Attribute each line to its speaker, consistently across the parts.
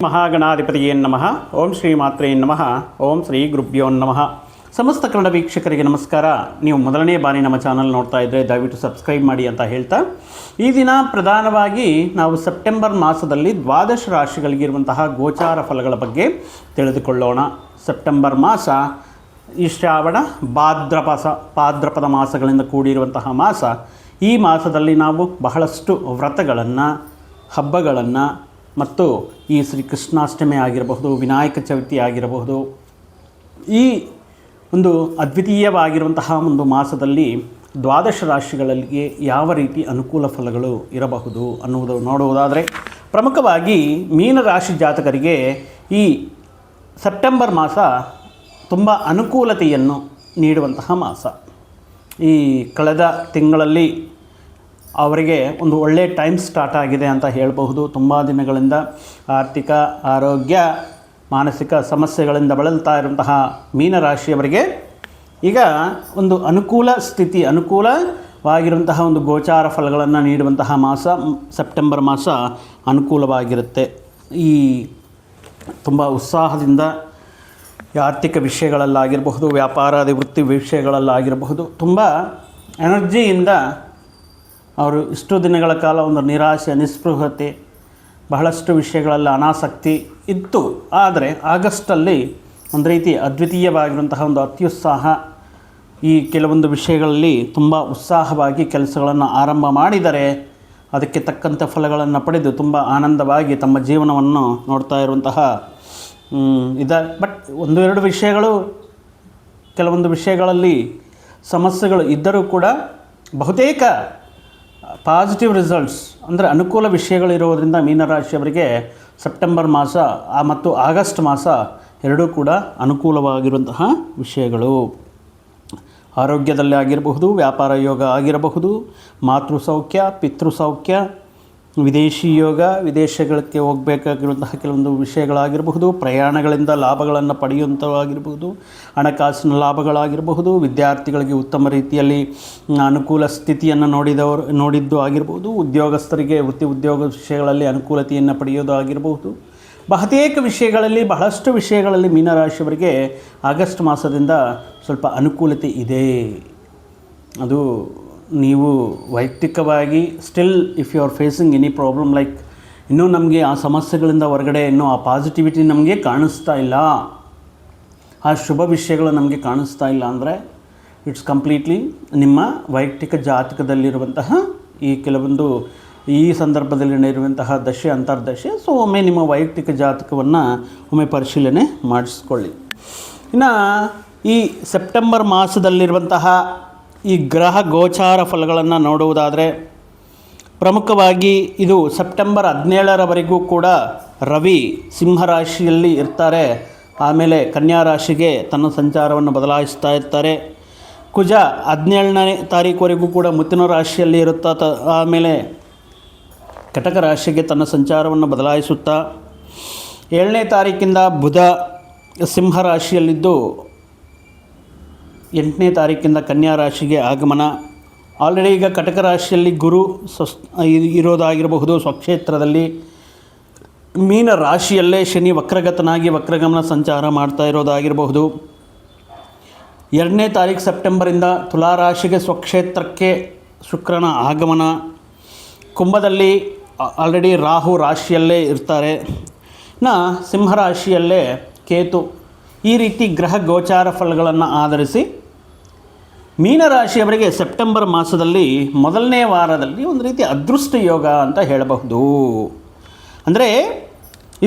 Speaker 1: ಮಹಾಗಣಾಧಿಪತಿಯೇ ನಮಃ. ಓಂ ಶ್ರೀ ಮಾತ್ರೇ ನಮಃ. ಓಂ ಶ್ರೀ ಗುರುಭ್ಯೋ ನಮಃ. ಸಮಸ್ತ ಕನ್ನಡ ವೀಕ್ಷಕರಿಗೆ ನಮಸ್ಕಾರ. ನೀವು ಮೊದಲನೇ ಬಾರಿ ನಮ್ಮ ಚಾನಲ್ ನೋಡ್ತಾ ಇದ್ದರೆ ದಯವಿಟ್ಟು ಸಬ್ಸ್ಕ್ರೈಬ್ ಮಾಡಿ ಅಂತ ಹೇಳ್ತಾ, ಈ ದಿನ ಪ್ರಧಾನವಾಗಿ ನಾವು ಸೆಪ್ಟೆಂಬರ್ ಮಾಸದಲ್ಲಿ ದ್ವಾದಶ ರಾಶಿಗಳಿಗಿರುವಂತಹ ಗೋಚಾರ ಫಲಗಳ ಬಗ್ಗೆ ತಿಳಿದುಕೊಳ್ಳೋಣ. ಸೆಪ್ಟೆಂಬರ್ ಮಾಸ ಈ ಶ್ರಾವಣ ಭಾದ್ರಪದ ಮಾಸಗಳಿಂದ ಕೂಡಿರುವಂತಹ ಮಾಸ. ಈ ಮಾಸದಲ್ಲಿ ನಾವು ಬಹಳಷ್ಟು ವ್ರತಗಳನ್ನು, ಹಬ್ಬಗಳನ್ನು ಮತ್ತು ಈ ಶ್ರೀ ಕೃಷ್ಣಾಷ್ಟಮಿ ಆಗಿರಬಹುದು, ವಿನಾಯಕ ಚವಿತಿ ಆಗಿರಬಹುದು, ಈ ಒಂದು ಅದ್ವಿತೀಯವಾಗಿರುವಂತಹ ಒಂದು ಮಾಸದಲ್ಲಿ ದ್ವಾದಶ ರಾಶಿಗಳಿಗೆ ಯಾವ ರೀತಿ ಅನುಕೂಲ ಫಲಗಳು ಇರಬಹುದು ಅನ್ನುವುದು ನೋಡುವುದಾದರೆ, ಪ್ರಮುಖವಾಗಿ ಮೀನರಾಶಿ ಜಾತಕರಿಗೆ ಈ ಸೆಪ್ಟೆಂಬರ್ ಮಾಸ ತುಂಬ ಅನುಕೂಲತೆಯನ್ನು ನೀಡುವಂತಹ ಮಾಸ. ಈ ಕಳೆದ ತಿಂಗಳಲ್ಲಿ ಅವರಿಗೆ ಒಂದು ಒಳ್ಳೆಯ ಟೈಮ್ ಸ್ಟಾರ್ಟ್ ಆಗಿದೆ ಅಂತ ಹೇಳಬಹುದು. ತುಂಬ ದಿನಗಳಿಂದ ಆರ್ಥಿಕ, ಆರೋಗ್ಯ, ಮಾನಸಿಕ ಸಮಸ್ಯೆಗಳಿಂದ ಬಳಲ್ತಾ ಇರುವಂತಹ ಮೀನರಾಶಿಯವರಿಗೆ ಈಗ ಒಂದು ಅನುಕೂಲ ಸ್ಥಿತಿ, ಅನುಕೂಲವಾಗಿರುವಂತಹ ಒಂದು ಗೋಚಾರ ಫಲಗಳನ್ನು ನೀಡುವಂತಹ ಮಾಸ ಸೆಪ್ಟೆಂಬರ್ ಮಾಸ ಅನುಕೂಲವಾಗಿರುತ್ತೆ. ಈ ತುಂಬ ಉತ್ಸಾಹದಿಂದ ಆರ್ಥಿಕ ವಿಷಯಗಳಲ್ಲಾಗಿರಬಹುದು, ವ್ಯಾಪಾರಾದಿ ವೃತ್ತಿ ವಿಷಯಗಳಲ್ಲಾಗಿರಬಹುದು, ತುಂಬ ಎನರ್ಜಿಯಿಂದ ಅವರು ಇಷ್ಟು ದಿನಗಳ ಕಾಲ ಒಂದು ನಿರಾಶೆ, ನಿಸ್ಪೃಹತೆ, ಬಹಳಷ್ಟು ವಿಷಯಗಳಲ್ಲಿ ಅನಾಸಕ್ತಿ ಇತ್ತು. ಆದರೆ ಆಗಸ್ಟಲ್ಲಿ ಒಂದು ರೀತಿ ಅದ್ವಿತೀಯವಾಗಿರುವಂತಹ ಒಂದು ಅತ್ಯುತ್ಸಾಹ, ಈ ಕೆಲವೊಂದು ವಿಷಯಗಳಲ್ಲಿ ತುಂಬ ಉತ್ಸಾಹವಾಗಿ ಕೆಲಸಗಳನ್ನು ಆರಂಭ ಮಾಡಿದರೆ ಅದಕ್ಕೆ ತಕ್ಕಂಥ ಫಲಗಳನ್ನು ಪಡೆದು ತುಂಬ ಆನಂದವಾಗಿ ತಮ್ಮ ಜೀವನವನ್ನು ನೋಡ್ತಾ ಇರುವಂತಹ ಬಟ್ ಒಂದೆರಡು ವಿಷಯಗಳು, ಕೆಲವೊಂದು ವಿಷಯಗಳಲ್ಲಿ ಸಮಸ್ಯೆಗಳು ಇದ್ದರೂ ಕೂಡ ಬಹುತೇಕ ಪಾಸಿಟಿವ್ ರಿಸಲ್ಟ್ಸ್ ಅಂದರೆ ಅನುಕೂಲ ವಿಷಯಗಳಿರೋದರಿಂದ ಮೀನರಾಶಿಯವರಿಗೆ ಸೆಪ್ಟೆಂಬರ್ ಮಾಸ ಮತ್ತು ಆಗಸ್ಟ್ ಮಾಸ ಎರಡೂ ಕೂಡ ಅನುಕೂಲವಾಗಿರುವಂತಹ ವಿಷಯಗಳು. ಆರೋಗ್ಯದಲ್ಲಿ ಆಗಿರಬಹುದು, ವ್ಯಾಪಾರ ಯೋಗ ಆಗಿರಬಹುದು, ಮಾತೃ ಸೌಖ್ಯ, ಪಿತೃ ಸೌಖ್ಯ, ವಿದೇಶಿ ಯೋಗ, ವಿದೇಶಗಳಿಗೆ ಹೋಗಬೇಕಾಗಿರುವಂತಹ ಕೆಲವೊಂದು ವಿಷಯಗಳಾಗಿರಬಹುದು, ಪ್ರಯಾಣಗಳಿಂದ ಲಾಭಗಳನ್ನು ಪಡೆಯುವಂಥವಾಗಿರಬಹುದು, ಹಣಕಾಸಿನ ಲಾಭಗಳಾಗಿರಬಹುದು, ವಿದ್ಯಾರ್ಥಿಗಳಿಗೆ ಉತ್ತಮ ರೀತಿಯಲ್ಲಿ ಅನುಕೂಲ ಸ್ಥಿತಿಯನ್ನು ನೋಡಿದ್ದು ಆಗಿರಬಹುದು, ಉದ್ಯೋಗಸ್ಥರಿಗೆ ವೃತ್ತಿ ಉದ್ಯೋಗ ವಿಷಯಗಳಲ್ಲಿ ಅನುಕೂಲತೆಯನ್ನು ಪಡೆಯೋದು ಆಗಿರಬಹುದು. ಬಹುತೇಕ ವಿಷಯಗಳಲ್ಲಿ, ಬಹಳಷ್ಟು ವಿಷಯಗಳಲ್ಲಿ ಮೀನರಾಶಿಯವರಿಗೆ ಆಗಸ್ಟ್ ಮಾಸದಿಂದ ಸ್ವಲ್ಪ ಅನುಕೂಲತೆ ಇದೆ. ಅದು ನೀವು ವೈಯಕ್ತಿಕವಾಗಿ still if you are facing any problem like ಇನ್ನೂ ನಮಗೆ ಆ ಸಮಸ್ಯೆಗಳಿಂದ ಹೊರಗಡೆ ಇನ್ನೂ ಆ ಪಾಸಿಟಿವಿಟಿ ನಮಗೆ ಕಾಣಿಸ್ತಾ ಇಲ್ಲ, ಆ ಶುಭ ವಿಷಯಗಳು ನಮಗೆ ಕಾಣಿಸ್ತಾ ಇಲ್ಲ ಅಂದರೆ ಇಟ್ಸ್ ಕಂಪ್ಲೀಟ್ಲಿ ನಿಮ್ಮ ವೈಯಕ್ತಿಕ ಜಾತಕದಲ್ಲಿರುವಂತಹ ಈ ಕೆಲವೊಂದು ಈ ಸಂದರ್ಭದಲ್ಲಿ ನಡೆಯುವಂತಹ ದಶೆ, ಅಂತರ್ದಶೆ. ಸೊ ಒಮ್ಮೆ ನಿಮ್ಮ ವೈಯಕ್ತಿಕ ಜಾತಕವನ್ನು ಒಮ್ಮೆ ಪರಿಶೀಲನೆ ಮಾಡಿಸ್ಕೊಳ್ಳಿ. ಇನ್ನು ಈ ಸೆಪ್ಟೆಂಬರ್ ಮಾಸದಲ್ಲಿರುವಂತಹ ಈ ಗ್ರಹ ಗೋಚಾರ ಫಲಗಳನ್ನು ನೋಡುವುದಾದರೆ, ಪ್ರಮುಖವಾಗಿ ಇದು ಸೆಪ್ಟೆಂಬರ್ 17ರವರೆಗೂ ಕೂಡ ರವಿ ಸಿಂಹರಾಶಿಯಲ್ಲಿ ಇರ್ತಾರೆ. ಆಮೇಲೆ ಕನ್ಯಾ ರಾಶಿಗೆ ತನ್ನ ಸಂಚಾರವನ್ನು ಬದಲಾಯಿಸ್ತಾ ಇರ್ತಾರೆ. ಕುಜ 17ನೇ ತಾರೀಕುವರೆಗೂ ಕೂಡ ಮಿಥುನ ರಾಶಿಯಲ್ಲಿ ಇರುತ್ತಾ, ಆಮೇಲೆ ಕಟಕ ರಾಶಿಗೆ ತನ್ನ ಸಂಚಾರವನ್ನು ಬದಲಾಯಿಸುತ್ತಾ 7ನೇ ತಾರೀಕಿಂದ ಬುಧ ಸಿಂಹರಾಶಿಯಲ್ಲಿದ್ದು 8ನೇ ತಾರೀಕಿಂದ ಕನ್ಯಾ ರಾಶಿಗೆ ಆಗಮನ. ಆಲ್ರೆಡಿ ಈಗ ಕಟಕ ರಾಶಿಯಲ್ಲಿ ಗುರು ಇರೋದಾಗಿರಬಹುದು ಸ್ವಕ್ಷೇತ್ರದಲ್ಲಿ. ಮೀನ ರಾಶಿಯಲ್ಲೇ ಶನಿ ವಕ್ರಗತನಾಗಿ ವಕ್ರಗಮನ ಸಂಚಾರ ಮಾಡ್ತಾ ಇರೋದಾಗಿರಬಹುದು. 2ನೇ ತಾರೀಕು ಸೆಪ್ಟೆಂಬರಿಂದ ತುಲಾರಾಶಿಗೆ ಸ್ವಕ್ಷೇತ್ರಕ್ಕೆ ಶುಕ್ರನ ಆಗಮನ. ಕುಂಭದಲ್ಲಿ ಆಲ್ರೆಡಿ ರಾಹು ರಾಶಿಯಲ್ಲೇ ಇರ್ತಾರೆ. ಸಿಂಹರಾಶಿಯಲ್ಲೇ ಕೇತು. ಈ ರೀತಿ ಗ್ರಹ ಗೋಚಾರ ಫಲಗಳನ್ನು ಆಧರಿಸಿ ಮೀನರಾಶಿಯವರಿಗೆ ಸೆಪ್ಟೆಂಬರ್ ಮಾಸದಲ್ಲಿ ಮೊದಲನೇ ವಾರದಲ್ಲಿ ಒಂದು ರೀತಿ ಅದೃಷ್ಟ ಯೋಗ ಅಂತ ಹೇಳಬಹುದು. ಅಂದರೆ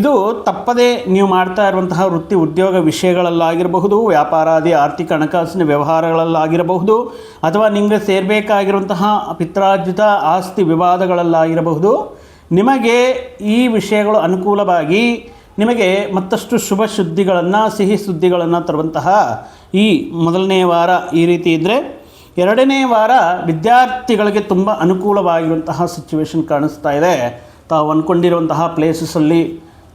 Speaker 1: ಇದು ತಪ್ಪದೇ ನೀವು ಮಾಡ್ತಾ ಇರುವಂತಹ ವೃತ್ತಿ ಉದ್ಯೋಗ ವಿಷಯಗಳಲ್ಲಾಗಿರಬಹುದು, ವ್ಯಾಪಾರಾದಿ ಆರ್ಥಿಕ ಹಣಕಾಸಿನ ವ್ಯವಹಾರಗಳಲ್ಲಾಗಿರಬಹುದು, ಅಥವಾ ನಿಮಗೆ ಸೇರಬೇಕಾಗಿರುವಂತಹ ಪಿತ್ರಾರ್ಜಿತ ಆಸ್ತಿ ವಿವಾದಗಳಲ್ಲಾಗಿರಬಹುದು, ನಿಮಗೆ ಈ ವಿಷಯಗಳು ಅನುಕೂಲವಾಗಿ ನಿಮಗೆ ಮತ್ತಷ್ಟು ಶುಭ ಸುದ್ದಿಗಳನ್ನು, ಸಿಹಿ ಸುದ್ದಿಗಳನ್ನು ತರುವಂತಹ ಈ ಮೊದಲನೇ ವಾರ ಈ ರೀತಿ ಇದ್ದರೆ, 2ನೇ ವಾರ ವಿದ್ಯಾರ್ಥಿಗಳಿಗೆ ತುಂಬ ಅನುಕೂಲವಾಗಿರುವಂತಹ ಸಿಚುವೇಶನ್ ಕಾಣಿಸ್ತಾ ಇದೆ. ತಾವು ಅಂದ್ಕೊಂಡಿರುವಂತಹ ಪ್ಲೇಸಸಲ್ಲಿ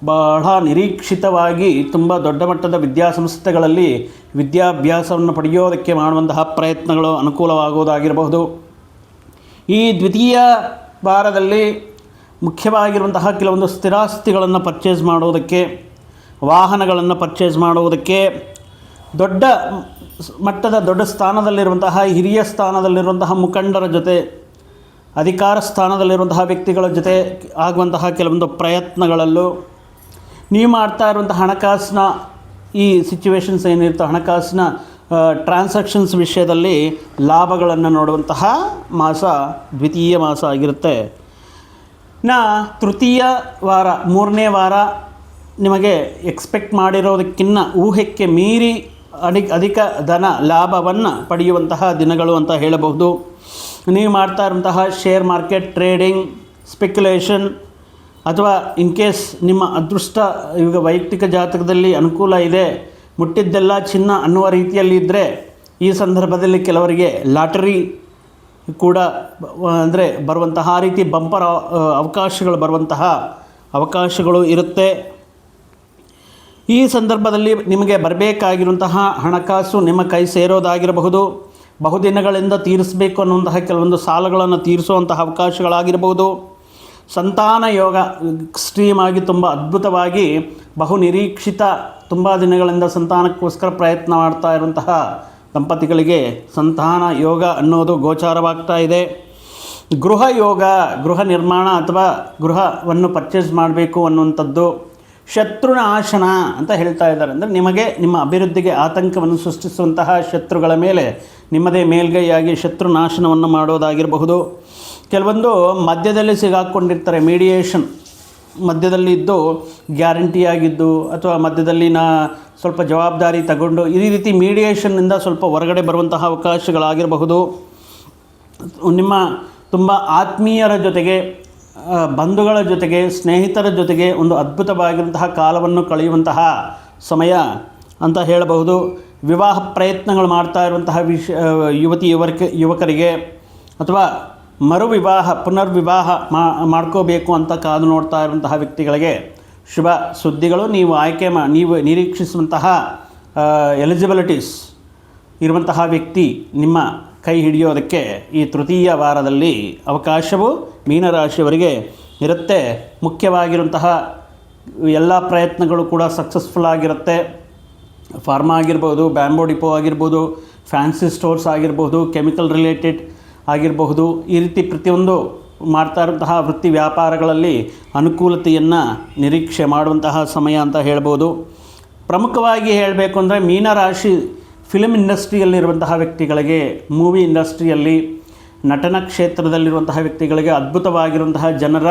Speaker 1: ಬಹಳ ನಿರೀಕ್ಷಿತವಾಗಿ ತುಂಬ ದೊಡ್ಡ ಮಟ್ಟದ ವಿದ್ಯಾಸಂಸ್ಥೆಗಳಲ್ಲಿ ವಿದ್ಯಾಭ್ಯಾಸವನ್ನು ಪಡೆಯೋದಕ್ಕೆ ಮಾಡುವಂತಹ ಪ್ರಯತ್ನಗಳು ಅನುಕೂಲವಾಗುವುದಾಗಿರಬಹುದು. ಈ ದ್ವಿತೀಯ ವಾರದಲ್ಲಿ ಮುಖ್ಯವಾಗಿರುವಂತಹ ಕೆಲವೊಂದು ಸ್ಥಿರಾಸ್ತಿಗಳನ್ನು ಪರ್ಚೇಸ್ ಮಾಡುವುದಕ್ಕೆ, ವಾಹನಗಳನ್ನು ಪರ್ಚೇಸ್ ಮಾಡುವುದಕ್ಕೆ, ದೊಡ್ಡ ಮಟ್ಟದ ದೊಡ್ಡ ಸ್ಥಾನದಲ್ಲಿರುವಂತಹ ಹಿರಿಯ ಸ್ಥಾನದಲ್ಲಿರುವಂತಹ ಮುಖಂಡರ ಜೊತೆ, ಅಧಿಕಾರ ಸ್ಥಾನದಲ್ಲಿರುವಂತಹ ವ್ಯಕ್ತಿಗಳ ಜೊತೆ ಆಗುವಂತಹ ಕೆಲವೊಂದು ಪ್ರಯತ್ನಗಳಲ್ಲೂ, ನೀವು ಮಾಡ್ತಾ ಇರುವಂತಹ ಹಣಕಾಸಿನ ಈ ಸಿಚುವೇಶನ್ಸ್ ಏನಿರ್ತವೆ, ಹಣಕಾಸಿನ ಟ್ರಾನ್ಸಾಕ್ಷನ್ಸ್ ವಿಷಯದಲ್ಲಿ ಲಾಭಗಳನ್ನು ನೋಡುವಂತಹ ಮಾಸ ದ್ವಿತೀಯ ಮಾಸ ಆಗಿರುತ್ತೆ. ತೃತೀಯ ವಾರ, ಮೂರನೇ ವಾರ ನಿಮಗೆ ಎಕ್ಸ್ಪೆಕ್ಟ್ ಮಾಡಿರೋದಕ್ಕಿಂತ ಊಹೆಗೆ ಮೀರಿ ಅಧಿಕ ಧನ ಲಾಭವನ್ನು ಪಡೆಯುವಂತಹ ದಿನಗಳು ಅಂತ ಹೇಳಬಹುದು. ನೀವು ಮಾಡ್ತಾ ಇರುವಂತಹ ಶೇರ್ ಮಾರ್ಕೆಟ್, ಟ್ರೇಡಿಂಗ್, ಸ್ಪೆಕ್ಯುಲೇಷನ್, ಅಥವಾ ಇನ್ ಕೇಸ್ ನಿಮ್ಮ ಅದೃಷ್ಟ ಈಗ ವೈಯಕ್ತಿಕ ಜಾತಕದಲ್ಲಿ ಅನುಕೂಲ ಇದೆ, ಮುಟ್ಟಿದ್ದೆಲ್ಲ ಚಿನ್ನ ಅನ್ನುವ ರೀತಿಯಲ್ಲಿ ಇದ್ದರೆ ಈ ಸಂದರ್ಭದಲ್ಲಿ ಕೆಲವರಿಗೆ ಲಾಟರಿ ಕೂಡ ಅಂದರೆ ಬರುವಂತಹ ಆ ರೀತಿ ಬಂಪರ್ ಅವಕಾಶಗಳು ಬರುವಂತಹ ಅವಕಾಶಗಳು ಇರುತ್ತೆ. ಈ ಸಂದರ್ಭದಲ್ಲಿ ನಿಮಗೆ ಬರಬೇಕಾಗಿರುವಂತಹ ಹಣಕಾಸು ನಿಮ್ಮ ಕೈ ಸೇರೋದಾಗಿರಬಹುದು, ಬಹುದಿನಗಳಿಂದ ತೀರಿಸಬೇಕು ಅನ್ನುವಂತಹ ಕೆಲವೊಂದು ಸಾಲಗಳನ್ನು ತೀರಿಸುವಂತಹ ಅವಕಾಶಗಳಾಗಿರಬಹುದು. ಸಂತಾನ ಯೋಗ ಎಕ್ಸ್ಟ್ರೀಮ್ ಆಗಿ ತುಂಬ ಅದ್ಭುತವಾಗಿ ಬಹುನಿರೀಕ್ಷಿತ, ತುಂಬ ದಿನಗಳಿಂದ ಸಂತಾನಕ್ಕೋಸ್ಕರ ಪ್ರಯತ್ನ ಮಾಡ್ತಾ ಇರುವಂತಹ ದಂಪತಿಗಳಿಗೆ ಸಂತಾನ ಯೋಗ ಅನ್ನೋದು ಗೋಚಾರವಾಗ್ತಾ ಇದೆ. ಗೃಹ ಯೋಗ, ಗೃಹ ನಿರ್ಮಾಣ ಅಥವಾ ಗೃಹವನ್ನು ಪರ್ಚೇಸ್ ಮಾಡಬೇಕು ಅನ್ನುವಂಥದ್ದು. ಶತ್ರುನಾಶನ ಅಂತ ಹೇಳ್ತಾ ಇದ್ದಾರೆ, ಅಂದರೆ ನಿಮಗೆ ನಿಮ್ಮ ಅಭಿವೃದ್ಧಿಗೆ ಆತಂಕವನ್ನು ಸೃಷ್ಟಿಸುವಂತಹ ಶತ್ರುಗಳ ಮೇಲೆ ನಿಮ್ಮದೇ ಮೇಲ್ಗೈಯಾಗಿ ಶತ್ರುನಾಶನವನ್ನು ಮಾಡೋದಾಗಿರಬಹುದು. ಕೆಲವೊಂದು ಮಧ್ಯದಲ್ಲಿ ಸಿಗಾಕ್ಕೊಂಡಿರ್ತಾರೆ, ಮೀಡಿಯೇಷನ್ ಮಧ್ಯದಲ್ಲಿ ಇದ್ದು ಗ್ಯಾರಂಟಿಯಾಗಿದ್ದು ಅಥವಾ ಮಧ್ಯದಲ್ಲಿ ಸ್ವಲ್ಪ ಜವಾಬ್ದಾರಿ ತಗೊಂಡು ಈ ರೀತಿ ಮೀಡಿಯೇಷನ್ನಿಂದ ಸ್ವಲ್ಪ ಹೊರಗಡೆ ಬರುವಂತಹ ಅವಕಾಶಗಳಾಗಿರಬಹುದು. ನಿಮ್ಮ ತುಂಬ ಆತ್ಮೀಯರ ಜೊತೆಗೆ, ಬಂಧುಗಳ ಜೊತೆಗೆ, ಸ್ನೇಹಿತರ ಜೊತೆಗೆ ಒಂದು ಅದ್ಭುತವಾಗಿರುವಂತಹ ಕಾಲವನ್ನು ಕಳೆಯುವಂತಹ ಸಮಯ ಅಂತ ಹೇಳಬಹುದು. ವಿವಾಹ ಪ್ರಯತ್ನಗಳು ಮಾಡ್ತಾ ಇರುವಂತಹ ಯುವಕರಿಗೆ ಅಥವಾ ಮರುವಿವಾಹ, ಪುನರ್ವಿವಾಹ ಮಾಡ್ಕೋಬೇಕು ಅಂತ ಕಾದು ನೋಡ್ತಾ ಇರುವಂತಹ ವ್ಯಕ್ತಿಗಳಿಗೆ ಶುಭ ಸುದ್ದಿಗಳು. ನೀವು ನಿರೀಕ್ಷಿಸುವಂತಹ ಎಲಿಜಿಬಿಲಿಟೀಸ್ ಇರುವಂತಹ ವ್ಯಕ್ತಿ ನಿಮ್ಮ ಕೈ ಹಿಡಿಯೋದಕ್ಕೆ ಈ ತೃತೀಯ ವಾರದಲ್ಲಿ ಅವಕಾಶವು ಮೀನರಾಶಿಯವರಿಗೆ ಇರುತ್ತೆ. ಮುಖ್ಯವಾಗಿರುವಂತಹ ಎಲ್ಲ ಪ್ರಯತ್ನಗಳು ಕೂಡ ಸಕ್ಸಸ್ಫುಲ್ ಆಗಿರುತ್ತೆ. ಫಾರ್ಮಾ ಆಗಿರ್ಬೋದು, ಬ್ಯಾಂಬೋ ಡಿಪೋ ಆಗಿರ್ಬೋದು, ಫ್ಯಾನ್ಸಿ ಸ್ಟೋರ್ಸ್ ಆಗಿರ್ಬೋದು, ಕೆಮಿಕಲ್ ರಿಲೇಟೆಡ್ ಆಗಿರಬಹುದು, ಈ ರೀತಿ ಪ್ರತಿಯೊಂದು ಮಾಡ್ತಾ ಇರುವಂತಹ ವೃತ್ತಿ ವ್ಯಾಪಾರಗಳಲ್ಲಿ ಅನುಕೂಲತೆಯನ್ನು ನಿರೀಕ್ಷೆ ಮಾಡುವಂತಹ ಸಮಯ ಅಂತ ಹೇಳ್ಬೋದು. ಪ್ರಮುಖವಾಗಿ ಹೇಳಬೇಕು ಅಂದರೆ ಮೀನರಾಶಿ ಫಿಲ್ಮ್ ಇಂಡಸ್ಟ್ರಿಯಲ್ಲಿರುವಂತಹ ವ್ಯಕ್ತಿಗಳಿಗೆ, ಮೂವಿ ಇಂಡಸ್ಟ್ರಿಯಲ್ಲಿ, ನಟನ ಕ್ಷೇತ್ರದಲ್ಲಿರುವಂತಹ ವ್ಯಕ್ತಿಗಳಿಗೆ ಅದ್ಭುತವಾಗಿರುವಂತಹ ಜನರ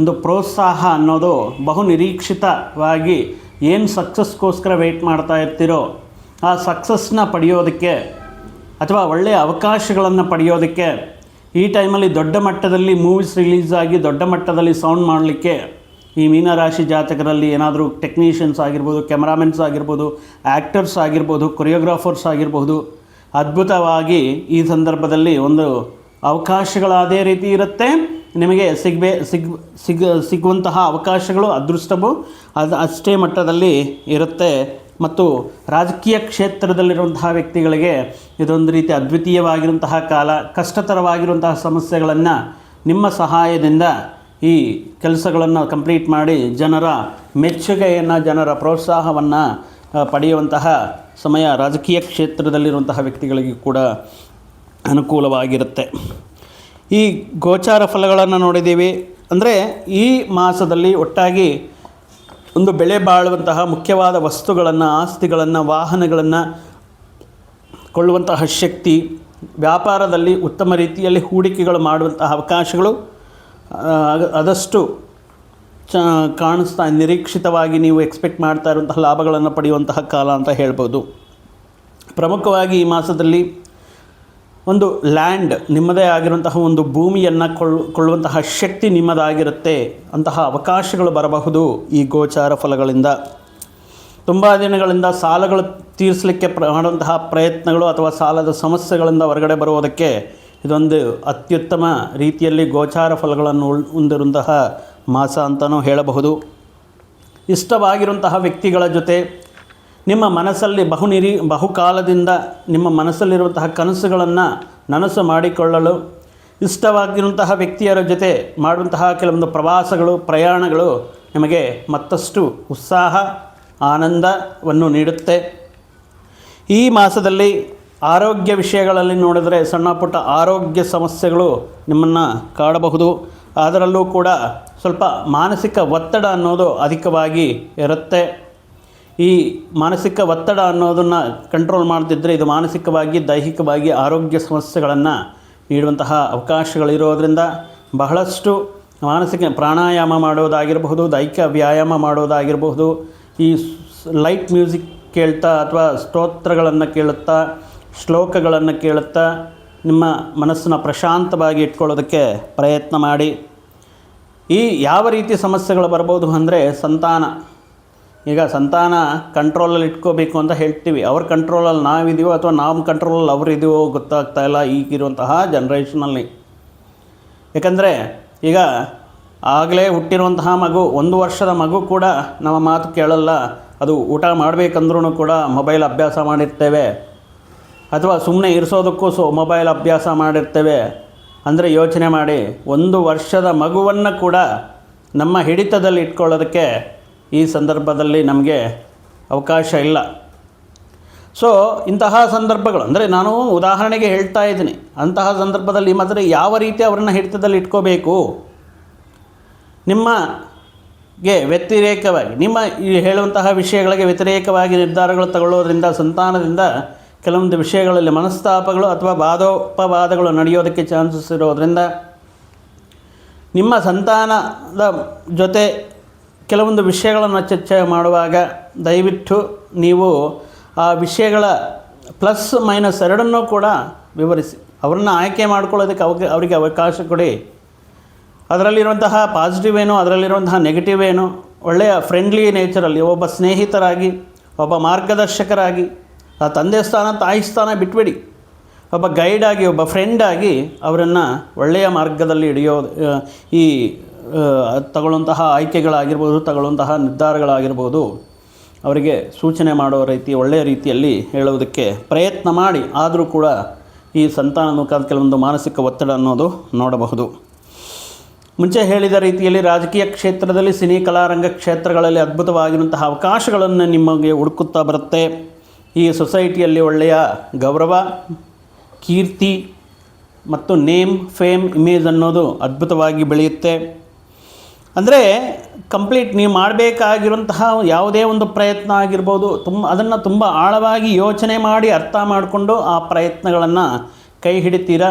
Speaker 1: ಒಂದು ಪ್ರೋತ್ಸಾಹ ಅನ್ನೋದು ಬಹು ನಿರೀಕ್ಷಿತವಾಗಿ ಏನು ಸಕ್ಸಸ್ಗೋಸ್ಕರ ವೆಯ್ಟ್ ಮಾಡ್ತಾ ಇರ್ತೀರೋ ಆ ಸಕ್ಸಸ್ನ ಪಡೆಯೋದಕ್ಕೆ ಅಥವಾ ಒಳ್ಳೆಯ ಅವಕಾಶಗಳನ್ನು ಪಡೆಯೋದಕ್ಕೆ ಈ ಟೈಮಲ್ಲಿ ದೊಡ್ಡ ಮಟ್ಟದಲ್ಲಿ ಮೂವೀಸ್ ರಿಲೀಸ್ ಆಗಿ ದೊಡ್ಡ ಮಟ್ಟದಲ್ಲಿ ಸೌಂಡ್ ಮಾಡಲಿಕ್ಕೆ ಈ ಮೀನರಾಶಿ ಜಾತಕರಲ್ಲಿ ಏನಾದರೂ ಟೆಕ್ನಿಷಿಯನ್ಸ್ ಆಗಿರ್ಬೋದು, ಕ್ಯಾಮ್ರಾಮೆನ್ಸ್ ಆಗಿರ್ಬೋದು, ಆ್ಯಕ್ಟರ್ಸ್ ಆಗಿರ್ಬೋದು, ಕೊರಿಯೋಗ್ರಾಫರ್ಸ್ ಆಗಿರ್ಬೋದು, ಅದ್ಭುತವಾಗಿ ಈ ಸಂದರ್ಭದಲ್ಲಿ ಒಂದು ಅವಕಾಶಗಳಾದೇ ರೀತಿ ಇರುತ್ತೆ. ನಿಮಗೆ ಸಿಗುವಂತಹ ಅವಕಾಶಗಳು, ಅದೃಷ್ಟವು ಅಷ್ಟೇ ಮಟ್ಟದಲ್ಲಿ ಇರುತ್ತೆ. ಮತ್ತು ರಾಜಕೀಯ ಕ್ಷೇತ್ರದಲ್ಲಿರುವಂತಹ ವ್ಯಕ್ತಿಗಳಿಗೆ ಇದೊಂದು ರೀತಿ ಅದ್ವಿತೀಯವಾಗಿರುವಂತಹ ಕಾಲ. ಕಷ್ಟಕರವಾಗಿರುವಂತಹ ಸಮಸ್ಯೆಗಳನ್ನು ನಿಮ್ಮ ಸಹಾಯದಿಂದ ಈ ಕೆಲಸಗಳನ್ನು ಕಂಪ್ಲೀಟ್ ಮಾಡಿ ಜನರ ಮೆಚ್ಚುಗೆಯನ್ನು, ಜನರ ಪ್ರೋತ್ಸಾಹವನ್ನು ಪಡೆಯುವಂತಹ ಸಮಯ ರಾಜಕೀಯ ಕ್ಷೇತ್ರದಲ್ಲಿರುವಂತಹ ವ್ಯಕ್ತಿಗಳಿಗೆ ಕೂಡ ಅನುಕೂಲವಾಗಿರುತ್ತೆ. ಈ ಗೋಚಾರ ಫಲಗಳನ್ನು ನೋಡಿದ್ದೀವಿ. ಅಂದರೆ ಈ ಮಾಸದಲ್ಲಿ ಒಟ್ಟಾಗಿ ಒಂದು ಬೆಳೆ ಬಾಳುವಂತಹ ಮುಖ್ಯವಾದ ವಸ್ತುಗಳನ್ನು, ಆಸ್ತಿಗಳನ್ನು, ವಾಹನಗಳನ್ನು ಕೊಳ್ಳುವಂತಹ ಶಕ್ತಿ, ವ್ಯಾಪಾರದಲ್ಲಿ ಉತ್ತಮ ರೀತಿಯಲ್ಲಿ ಹೂಡಿಕೆಗಳು ಮಾಡುವಂತಹ ಅವಕಾಶಗಳು ಆದಷ್ಟು ಕಾಣಿಸ್ತಾ, ನಿರೀಕ್ಷಿತವಾಗಿ ನೀವು ಎಕ್ಸ್ಪೆಕ್ಟ್ ಮಾಡ್ತಾ ಇರುವಂತಹ ಲಾಭಗಳನ್ನು ಪಡೆಯುವಂತಹ ಕಾಲ ಅಂತ ಹೇಳ್ಬೋದು. ಪ್ರಮುಖವಾಗಿ ಈ ಮಾಸದಲ್ಲಿ ಒಂದು ಲ್ಯಾಂಡ್, ನಿಮ್ಮದೇ ಆಗಿರುವಂತಹ ಒಂದು ಭೂಮಿಯನ್ನು ಕೊಳ್ಳುವಂತಹ ಶಕ್ತಿ ನಿಮ್ಮದಾಗಿರುತ್ತೆ. ಅಂತಹ ಅವಕಾಶಗಳು ಬರಬಹುದು ಈ ಗೋಚಾರ ಫಲಗಳಿಂದ. ತುಂಬ ದಿನಗಳಿಂದ ಸಾಲಗಳು ತೀರಿಸಲಿಕ್ಕೆ ಮಾಡುವಂತಹ ಪ್ರಯತ್ನಗಳು ಅಥವಾ ಸಾಲದ ಸಮಸ್ಯೆಗಳಿಂದ ಹೊರಗಡೆ ಬರುವುದಕ್ಕೆ ಇದೊಂದು ಅತ್ಯುತ್ತಮ ರೀತಿಯಲ್ಲಿ ಗೋಚಾರ ಫಲಗಳನ್ನು ಹೊಂದಿರುವಂತಹ ಮಾಸ ಅಂತಲೂ ಹೇಳಬಹುದು. ಇಷ್ಟವಾಗಿರುವಂತಹ ವ್ಯಕ್ತಿಗಳ ಜೊತೆ ನಿಮ್ಮ ಮನಸ್ಸಲ್ಲಿ ಬಹುಕಾಲದಿಂದ ನಿಮ್ಮ ಮನಸ್ಸಲ್ಲಿರುವಂತಹ ಕನಸುಗಳನ್ನು ನನಸು ಮಾಡಿಕೊಳ್ಳಲು ಇಷ್ಟವಾಗಿರುವಂತಹ ವ್ಯಕ್ತಿಯರ ಜೊತೆ ಮಾಡುವಂತಹ ಕೆಲವೊಂದು ಪ್ರವಾಸಗಳು, ಪ್ರಯಾಣಗಳು ನಿಮಗೆ ಮತ್ತಷ್ಟು ಉತ್ಸಾಹ, ಆನಂದವನ್ನು ನೀಡುತ್ತೆ. ಈ ಮಾಸದಲ್ಲಿ ಆರೋಗ್ಯ ವಿಷಯಗಳಲ್ಲಿ ನೋಡಿದರೆ ಸಣ್ಣ ಪುಟ್ಟ ಆರೋಗ್ಯ ಸಮಸ್ಯೆಗಳು ನಿಮ್ಮನ್ನು ಕಾಡಬಹುದು. ಅದರಲ್ಲೂ ಕೂಡ ಸ್ವಲ್ಪ ಮಾನಸಿಕ ಒತ್ತಡ ಅನ್ನೋದು ಅಧಿಕವಾಗಿ ಇರುತ್ತೆ. ಈ ಮಾನಸಿಕ ಒತ್ತಡ ಅನ್ನೋದನ್ನು ಕಂಟ್ರೋಲ್ ಮಾಡ್ತಿದ್ದರೆ ಇದು ಮಾನಸಿಕವಾಗಿ, ದೈಹಿಕವಾಗಿ ಆರೋಗ್ಯ ಸಮಸ್ಯೆಗಳನ್ನು ನೀಡುವಂತಹ ಅವಕಾಶಗಳಿರೋದರಿಂದ ಬಹಳಷ್ಟು ಮಾನಸಿಕ ಪ್ರಾಣಾಯಾಮ ಮಾಡೋದಾಗಿರಬಹುದು, ದೈಹಿಕ ವ್ಯಾಯಾಮ ಮಾಡೋದಾಗಿರಬಹುದು, ಈ ಲೈಟ್ ಮ್ಯೂಸಿಕ್ ಕೇಳ್ತಾ ಅಥವಾ ಸ್ತೋತ್ರಗಳನ್ನು ಕೇಳುತ್ತಾ, ಶ್ಲೋಕಗಳನ್ನು ಕೇಳುತ್ತಾ ನಿಮ್ಮ ಮನಸ್ಸನ್ನು ಪ್ರಶಾಂತವಾಗಿ ಇಟ್ಕೊಳ್ಳೋದಕ್ಕೆ ಪ್ರಯತ್ನ ಮಾಡಿ. ಈ ಯಾವ ರೀತಿ ಸಮಸ್ಯೆಗಳು ಬರ್ಬೋದು ಅಂದರೆ ಸಂತಾನ. ಈಗ ಸಂತಾನ ಕಂಟ್ರೋಲಲ್ಲಿ ಇಟ್ಕೋಬೇಕು ಅಂತ ಹೇಳ್ತೀವಿ. ಅವ್ರ ಕಂಟ್ರೋಲಲ್ಲಿ ನಾವಿದ್ದೀವೋ ಅಥವಾ ನಾವು ಕಂಟ್ರೋಲಲ್ಲಿ ಅವರಿದ್ದೀವೋ ಗೊತ್ತಾಗ್ತಾ ಇಲ್ಲ ಈಗಿರುವಂತಹ ಜನ್ರೇಷನಲ್ಲಿ. ಯಾಕಂದರೆ ಈಗ ಆಗಲೇ ಹುಟ್ಟಿರುವಂತಹ ಮಗು, 1 ವರ್ಷದ ಮಗು ಕೂಡ ನಮ್ಮ ಮಾತು ಕೇಳಲ್ಲ. ಅದು ಊಟ ಮಾಡಬೇಕಂದ್ರೂ ಕೂಡ ಮೊಬೈಲ್ ಅಭ್ಯಾಸ ಮಾಡಿರ್ತೇವೆ, ಅಥವಾ ಸುಮ್ಮನೆ ಇರಿಸೋದಕ್ಕೂ ಮೊಬೈಲ್ ಅಭ್ಯಾಸ ಮಾಡಿರ್ತೇವೆ. ಅಂದರೆ ಯೋಚನೆ ಮಾಡಿ, 1 ವರ್ಷದ ಮಗುವನ್ನು ಕೂಡ ನಮ್ಮ ಹಿಡಿತದಲ್ಲಿ ಇಟ್ಕೊಳ್ಳೋದಕ್ಕೆ ಈ ಸಂದರ್ಭದಲ್ಲಿ ನಮಗೆ ಅವಕಾಶ ಇಲ್ಲ. ಸೊ ಇಂತಹ ಸಂದರ್ಭಗಳು ಅಂದರೆ ನಾನು ಉದಾಹರಣೆಗೆ ಹೇಳ್ತಾ ಇದ್ದೀನಿ. ಅಂತಹ ಸಂದರ್ಭದಲ್ಲಿ ಮಾತ್ರ ಯಾವ ರೀತಿ ಅವರನ್ನು ಹಿಡಿತದಲ್ಲಿ ಇಟ್ಕೋಬೇಕು, ನಿಮಗೆ ವ್ಯತಿರೇಕವಾಗಿ, ನಿಮ್ಮ ಈ ಹೇಳುವಂತಹ ವಿಷಯಗಳಿಗೆ ವ್ಯತಿರೇಕವಾಗಿ ನಿರ್ಧಾರಗಳು ತಗೊಳ್ಳೋದ್ರಿಂದ ಸಂತಾನದಿಂದ ಕೆಲವೊಂದು ವಿಷಯಗಳಲ್ಲಿ ಮನಸ್ತಾಪಗಳು ಅಥವಾ ವಾದೋಪವಾದಗಳು ನಡೆಯೋದಕ್ಕೆ ಚಾನ್ಸಸ್ ಇರೋದರಿಂದ ನಿಮ್ಮ ಸಂತಾನದ ಜೊತೆ ಕೆಲವೊಂದು ವಿಷಯಗಳನ್ನು ಚರ್ಚೆ ಮಾಡುವಾಗ ದಯವಿಟ್ಟು ನೀವು ಆ ವಿಷಯಗಳ ಪ್ಲಸ್ ಮೈನಸ್ ಎರಡನ್ನೂ ಕೂಡ ವಿವರಿಸಿ. ಅವ್ರನ್ನ ಆಯ್ಕೆ ಮಾಡ್ಕೊಳ್ಳೋದಕ್ಕೆ ಅವರಿಗೆ ಅವಕಾಶ ಕೊಡಿ. ಅದರಲ್ಲಿರುವಂತಹ ಪಾಸಿಟಿವ್ ಏನು, ಅದರಲ್ಲಿರುವಂತಹ ನೆಗೆಟಿವ್ ಏನು, ಒಳ್ಳೆಯ ಫ್ರೆಂಡ್ಲಿ ನೇಚರಲ್ಲಿ ಒಬ್ಬ ಸ್ನೇಹಿತರಾಗಿ, ಒಬ್ಬ ಮಾರ್ಗದರ್ಶಕರಾಗಿ, ಆ ತಂದೆ ಸ್ಥಾನ ತಾಯಿ ಸ್ಥಾನ ಬಿಟ್ಬಿಡಿ, ಒಬ್ಬ ಗೈಡಾಗಿ, ಒಬ್ಬ ಫ್ರೆಂಡಾಗಿ ಅವರನ್ನು ಒಳ್ಳೆಯ ಮಾರ್ಗದಲ್ಲಿ ಹಿಡಿಯೋದು. ಈ ತಗೊಳ್ಳುವಂತಹ ಆಯ್ಕೆಗಳಾಗಿರ್ಬೋದು, ತಗೊಳ್ಳುವಂತಹ ನಿರ್ಧಾರಗಳಾಗಿರ್ಬೋದು, ಅವರಿಗೆ ಸೂಚನೆ ಮಾಡೋ ರೀತಿ ಒಳ್ಳೆಯ ರೀತಿಯಲ್ಲಿ ಹೇಳೋದಕ್ಕೆ ಪ್ರಯತ್ನ ಮಾಡಿ. ಆದರೂ ಕೂಡ ಈ ಸಂತಾನದ ಮುಖಾಂತರ ಕೆಲವೊಂದು ಮಾನಸಿಕ ಒತ್ತಡ ಅನ್ನೋದು ನೋಡಬಹುದು. ಮುಂಚೆ ಹೇಳಿದ ರೀತಿಯಲ್ಲಿ ರಾಜಕೀಯ ಕ್ಷೇತ್ರದಲ್ಲಿ, ಸಿನಿ ಕಲಾರಂಗ ಕ್ಷೇತ್ರಗಳಲ್ಲಿ ಅದ್ಭುತವಾಗಿರುವಂತಹ ಅವಕಾಶಗಳನ್ನು ನಿಮಗೆ ಹುಡುಕುತ್ತಾ ಬರುತ್ತೆ. ಈ ಸೊಸೈಟಿಯಲ್ಲಿ ಒಳ್ಳೆಯ ಗೌರವ, ಕೀರ್ತಿ ಮತ್ತು ನೇಮ್, ಫೇಮ್, ಇಮೇಜ್ ಅನ್ನೋದು ಅದ್ಭುತವಾಗಿ ಬೆಳೆಯುತ್ತೆ. ಅಂದರೆ ಕಂಪ್ಲೀಟ್ ನೀವು ಮಾಡಬೇಕಾಗಿರುವಂತಹ ಯಾವುದೇ ಒಂದು ಪ್ರಯತ್ನ ಆಗಿರ್ಬೋದು, ಅದನ್ನು ತುಂಬ ಆಳವಾಗಿ ಯೋಚನೆ ಮಾಡಿ ಅರ್ಥ ಮಾಡಿಕೊಂಡು ಆ ಪ್ರಯತ್ನಗಳನ್ನು ಕೈ ಹಿಡಿತೀರಾ.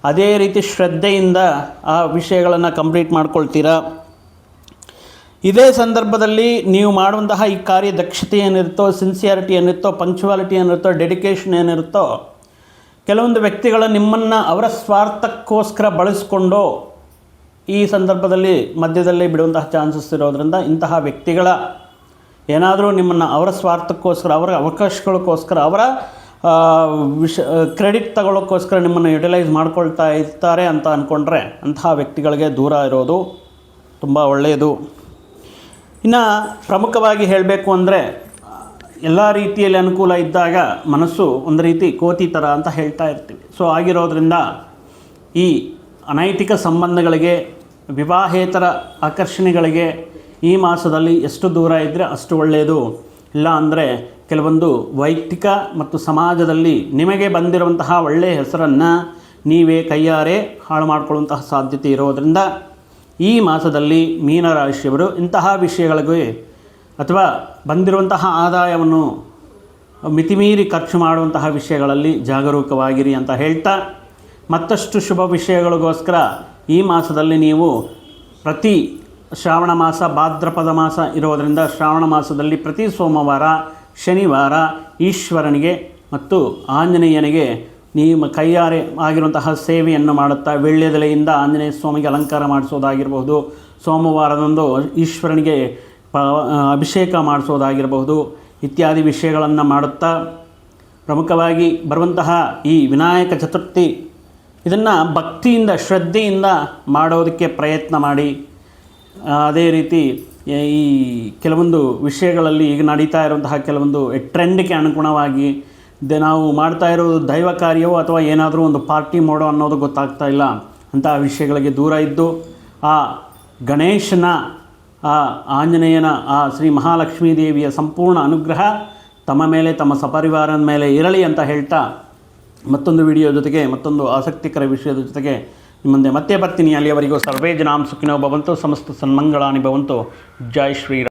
Speaker 1: ಅದೇ ರೀತಿ ಶ್ರದ್ಧೆಯಿಂದ ಆ ವಿಷಯಗಳನ್ನು ಕಂಪ್ಲೀಟ್ ಮಾಡ್ಕೊಳ್ತೀರಾ. ಇದೇ ಸಂದರ್ಭದಲ್ಲಿ ನೀವು ಮಾಡುವಂತಹ ಈ ಕಾರ್ಯ ದಕ್ಷತೆ ಏನಿರುತ್ತೋ, ಸಿನ್ಸಿಯಾರಿಟಿ ಏನಿರುತ್ತೋ, ಪಂಕ್ಚುವಾಲಿಟಿ ಏನಿರುತ್ತೋ, ಡೆಡಿಕೇಶನ್ ಏನಿರುತ್ತೋ, ಕೆಲವೊಂದು ವ್ಯಕ್ತಿಗಳು ನಿಮ್ಮನ್ನು ಅವರ ಸ್ವಾರ್ಥಕ್ಕೋಸ್ಕರ ಬಳಸಿಕೊಂಡು ಈ ಸಂದರ್ಭದಲ್ಲಿ ಮಧ್ಯದಲ್ಲಿ ಬಿಡುವಂತಹ ಚಾನ್ಸಸ್ ಇರೋದರಿಂದ ಇಂತಹ ವ್ಯಕ್ತಿಗಳ ಏನಾದರೂ ನಿಮ್ಮನ್ನು ಅವರ ಸ್ವಾರ್ಥಕ್ಕೋಸ್ಕರ, ಅವರ ಅವಕಾಶಗಳಿಗೋಸ್ಕರ, ಅವರ ಕ್ರೆಡಿಟ್ ತಗೊಳ್ಳೋಕ್ಕೋಸ್ಕರ ನಿಮ್ಮನ್ನು ಯುಟಿಲೈಸ್ ಮಾಡ್ಕೊಳ್ತಾ ಇರ್ತಾರೆ ಅಂತ ಅಂದ್ಕೊಂಡ್ರೆ ಅಂತಹ ವ್ಯಕ್ತಿಗಳಿಗೆ ದೂರ ಇರೋದು ತುಂಬ ಒಳ್ಳೆಯದು. ಇನ್ನು ಪ್ರಮುಖವಾಗಿ ಹೇಳಬೇಕು ಅಂದರೆ ಎಲ್ಲ ರೀತಿಯಲ್ಲಿ ಅನುಕೂಲ ಇದ್ದಾಗ ಮನಸ್ಸು ಒಂದು ರೀತಿ ಕೋತಿ ಥರ ಅಂತ ಹೇಳ್ತಾ ಇರ್ತೀವಿ. ಸೊ ಆಗಿರೋದ್ರಿಂದ ಈ ಅನೈತಿಕ ಸಂಬಂಧಗಳಿಗೆ, ವಿವಾಹೇತರ ಆಕರ್ಷಣೆಗಳಿಗೆ ಈ ಮಾಸದಲ್ಲಿ ಎಷ್ಟು ದೂರ ಇದ್ದರೆ ಅಷ್ಟು ಒಳ್ಳೆಯದು. ಇಲ್ಲ ಅಂದರೆ ಕೆಲವೊಂದು ವೈಯಕ್ತಿಕ ಮತ್ತು ಸಮಾಜದಲ್ಲಿ ನಿಮಗೆ ಬಂದಿರುವಂತಹ ಒಳ್ಳೆಯ ಹೆಸರನ್ನು ನೀವೇ ಕೈಯಾರೆ ಹಾಳು ಮಾಡಿಕೊಳ್ಳುವಂತಹ ಸಾಧ್ಯತೆ ಇರೋದರಿಂದ ಈ ಮಾಸದಲ್ಲಿ ಮೀನರಾಶಿಯವರು ಇಂತಹ ವಿಷಯಗಳಿಗೆ ಅಥವಾ ಬಂದಿರುವಂತಹ ಆದಾಯವನ್ನು ಮಿತಿಮೀರಿ ಖರ್ಚು ಮಾಡುವಂತಹ ವಿಷಯಗಳಲ್ಲಿ ಜಾಗರೂಕವಾಗಿರಿ ಅಂತ ಹೇಳ್ತಾ, ಮತ್ತಷ್ಟು ಶುಭ ವಿಷಯಗಳಿಗೋಸ್ಕರ ಈ ಮಾಸದಲ್ಲಿ ನೀವು ಪ್ರತಿ ಶ್ರಾವಣ ಮಾಸ, ಭಾದ್ರಪದ ಮಾಸ ಇರೋದರಿಂದ ಶ್ರಾವಣ ಮಾಸದಲ್ಲಿ ಪ್ರತಿ ಸೋಮವಾರ, ಶನಿವಾರ ಈಶ್ವರನಿಗೆ ಮತ್ತು ಆಂಜನೇಯನಿಗೆ ನಿಮ್ಮ ಕೈಯಾರೆ ಆಗಿರುವಂತಹ ಸೇವೆಯನ್ನು ಮಾಡುತ್ತಾ ವೀಳ್ಯದೆಲೆಯಿಂದ ಆಂಜನೇಯ ಸ್ವಾಮಿಗೆ ಅಲಂಕಾರ ಮಾಡಿಸೋದಾಗಿರಬಹುದು, ಸೋಮವಾರದಂದು ಈಶ್ವರನಿಗೆ ಅಭಿಷೇಕ ಮಾಡಿಸೋದಾಗಿರಬಹುದು ಇತ್ಯಾದಿ ವಿಷಯಗಳನ್ನು ಮಾಡುತ್ತಾ, ಪ್ರಮುಖವಾಗಿ ಬರುವಂತಹ ಈ ವಿನಾಯಕ ಚತುರ್ಥಿ ಇದನ್ನು ಭಕ್ತಿಯಿಂದ, ಶ್ರದ್ಧೆಯಿಂದ ಮಾಡೋದಕ್ಕೆ ಪ್ರಯತ್ನ ಮಾಡಿ. ಅದೇ ರೀತಿ ಈ ಕೆಲವೊಂದು ವಿಷಯಗಳಲ್ಲಿ ಈಗ ನಡೀತಾ ಇರುವಂತಹ ಕೆಲವೊಂದು ಟ್ರೆಂಡ್ಗೆ ಅನುಗುಣವಾಗಿ ನಾವು ಮಾಡ್ತಾ ಇರೋದು ದೈವ ಕಾರ್ಯವೋ ಅಥವಾ ಏನಾದರೂ ಒಂದು ಪಾರ್ಟಿ ಮಾಡೋ ಅನ್ನೋದು ಗೊತ್ತಾಗ್ತಾ ಇಲ್ಲ. ಅಂತಹ ವಿಷಯಗಳಿಗೆ ದೂರ ಇದ್ದು ಆ ಗಣೇಶನ, ಆ ಆಂಜನೇಯನ, ಆ ಶ್ರೀ ಮಹಾಲಕ್ಷ್ಮೀ ದೇವಿಯ ಸಂಪೂರ್ಣ ಅನುಗ್ರಹ ತಮ್ಮ ಮೇಲೆ, ತಮ್ಮ ಸಪರಿವಾರದ ಮೇಲೆ ಇರಲಿ ಅಂತ ಹೇಳ್ತಾ, ಮತ್ತೊಂದು ವಿಡಿಯೋ ಜೊತೆಗೆ, ಮತ್ತೊಂದು ಆಸಕ್ತಿಕರ ವಿಷಯದ ಜೊತೆಗೆ ನಿಮ್ಮ ಮುಂದೆ ಮತ್ತೆ ಬರ್ತೀನಿ. ಅಲ್ಲಿಯವರೆಗೂ ಸರ್ವೇ ಜನಾಂ ಸುಖಿನೋ ಭವಂತು, ಸಮಸ್ತ ಸನ್ಮಂಗಳಾನಿ ಭವಂತು. ಜೈ ಶ್ರೀರಾಮ್.